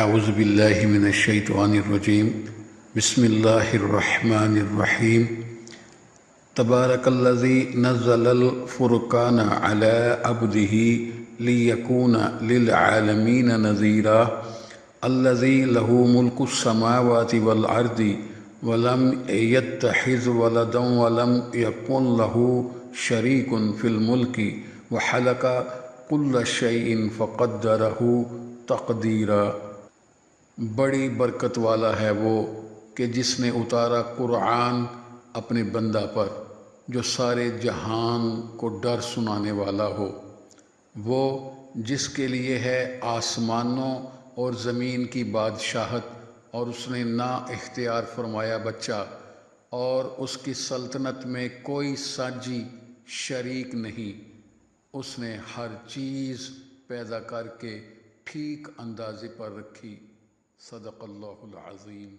اعوذ باللہ من الشیطان الرجیم بسم اللہ الرحمن الرحیم تبارک الذی نزل الفرقان علی عبدہ لیکون للعالمین نذیرا الذی لہ ملک السماوات والارض ولم یتخذ ولدا ولم یکن لہ شریک فی الملک وخلق کل شیء فقدرہ تقدیرا۔ بڑی برکت والا ہے وہ کہ جس نے اتارا قرآن اپنے بندہ پر جو سارے جہان کو ڈر سنانے والا ہو، وہ جس کے لیے ہے آسمانوں اور زمین کی بادشاہت، اور اس نے نہ اختیار فرمایا بچہ، اور اس کی سلطنت میں کوئی ساجی شریک نہیں۔ اس نے ہر چیز پیدا کر کے ٹھیک اندازے پر رکھی۔ صدق اللہ العظیم۔